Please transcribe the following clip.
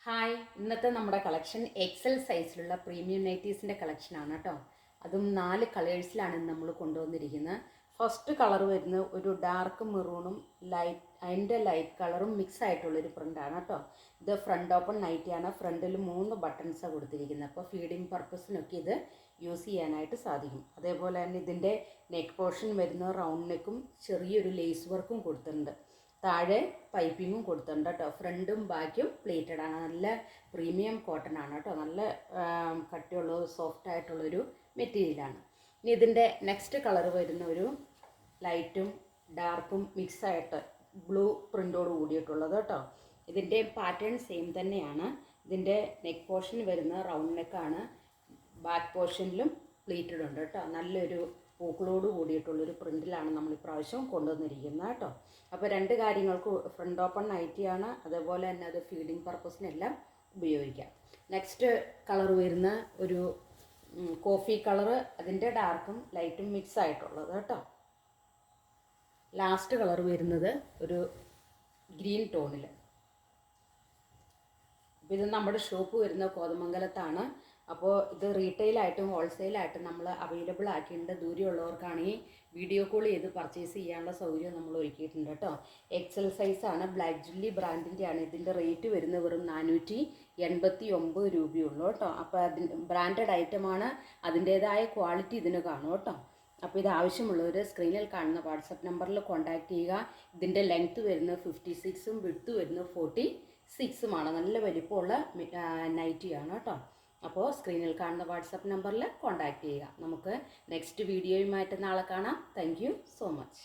Hi, ഇന്നത്തെ നമ്മുടെ collection Excel സൈസിലുള്ള പ്രീമിയം നൈറ്റീസിൻ്റെ കളക്ഷനാണ് കേട്ടോ. അതും 4 കളേഴ്സിലാണ് നമ്മൾ കൊണ്ടുവന്നിരിക്കുന്നത്. ഫസ്റ്റ് കളർ വരുന്നത് ഒരു ഡാർക്ക് മെറൂണും അതിൻ്റെ ലൈറ്റ് കളറും മിക്സ് ആയിട്ടുള്ളൊരു പ്രിൻ്റാണ് കേട്ടോ. ഇത് ഫ്രണ്ട് ഓപ്പൺ നൈറ്റിയാണ്. ഫ്രണ്ടിൽ 3 ബട്ടൺസാണ് കൊടുത്തിരിക്കുന്നത്. അപ്പോൾ ഫീഡിങ് പർപ്പസിനൊക്കെ ഇത് യൂസ് ചെയ്യാനായിട്ട് സാധിക്കും. അതേപോലെ തന്നെ ഇതിൻ്റെ നെക്ക് പോർഷൻ വരുന്ന റൗണ്ട് നെക്കും ചെറിയൊരു ലേസ് വർക്കും കൊടുത്തിട്ടുണ്ട്. താഴെ പൈപ്പിങ്ങും കൊടുത്തിട്ടുണ്ട് കേട്ടോ. ഫ്രണ്ടും ബാക്കും പ്ലേറ്റഡ് ആണ്. നല്ല പ്രീമിയം കോട്ടൺ ആണ് കേട്ടോ. നല്ല കട്ടിയുള്ള സോഫ്റ്റ് ആയിട്ടുള്ളൊരു മെറ്റീരിയലാണ്. ഇനി ഇതിൻ്റെ നെക്സ്റ്റ് കളർ വരുന്ന ഒരു ലൈറ്റും ഡാർക്കും മിക്സായിട്ട് ബ്ലൂ പ്രിൻ്റോട് കൂടിയിട്ടുള്ളത് കേട്ടോ. ഇതിൻ്റെ പാറ്റേൺ സെയിം തന്നെയാണ്. ഇതിൻ്റെ നെക്ക് പോർഷൻ വരുന്ന റൗണ്ട് നെക്കാണ്. ബാക്ക് പോർഷനിലും പ്ലീറ്റഡ് ഉണ്ട് കേട്ടോ. നല്ലൊരു പൂക്കളോട് കൂടിയിട്ടുള്ളൊരു പ്രിൻറ്റിലാണ് നമ്മൾ ഇപ്രാവശ്യം കൊണ്ടുവന്നിരിക്കുന്നത് കേട്ടോ. അപ്പോൾ 2 കാര്യങ്ങൾക്ക് ഫ്രണ്ട് ഓപ്പൺ നൈറ്റിയാണ്. അതേപോലെ തന്നെ അത് ഫീഡിങ് പർപ്പസിനെല്ലാം ഉപയോഗിക്കാം. നെക്സ്റ്റ് കളർ വരുന്ന ഒരു കോഫി കളറ്, അതിൻ്റെ ഡാർക്കും ലൈറ്റും മിക്സ് ആയിട്ടുള്ളത് കേട്ടോ. ലാസ്റ്റ് കളർ വരുന്നത് ഒരു ഗ്രീൻ ടോണിൽ. അപ്പോൾ ഇത് നമ്മുടെ ഷോപ്പ് വരുന്ന കോതമംഗലത്താണ്. അപ്പോൾ ഇത് റീറ്റെയിലായിട്ടും ഹോൾസെയിലായിട്ടും നമ്മൾ അവൈലബിൾ ആക്കിയിട്ടുണ്ട്. ദൂരെയുള്ളവർക്കാണെങ്കിൽ വീഡിയോ കോൾ ചെയ്ത് പർച്ചേസ് ചെയ്യാനുള്ള സൗകര്യം നമ്മൾ ഒരുക്കിയിട്ടുണ്ട് കേട്ടോ. എക്സൽ സൈസാണ്. ബ്ലാക്ക് ജുല്ലി ബ്രാൻഡിൻ്റെയാണ്. ഇതിൻ്റെ റേറ്റ് വരുന്നത് വെറും 489 രൂപയുള്ളൂ കേട്ടോ. അപ്പോൾ ബ്രാൻഡഡ് ഐറ്റമാണ്. അതിൻ്റേതായ ക്വാളിറ്റി ഇതിന് കാണും കേട്ടോ. അപ്പോൾ ഇത് ആവശ്യമുള്ളവർ സ്ക്രീനിൽ കാണുന്ന വാട്സപ്പ് നമ്പറിൽ കോൺടാക്റ്റ് ചെയ്യുക. ഇതിൻ്റെ ലെങ്ത്ത് വരുന്നത് 56ഉം വിഡ്ത്ത് വരുന്നത് 46ഉമാണ്. നല്ല വലിപ്പമുള്ള നൈറ്റിയാണ് കേട്ടോ. അപ്പോൾ സ്ക്രീനിൽ കാണുന്ന വാട്സപ്പ് നമ്പറിൽ കോൺടാക്റ്റ് ചെയ്യുക. നമുക്ക് നെക്സ്റ്റ് വീഡിയോയുമായിട്ട് നാളെ കാണാം. Thank you so much.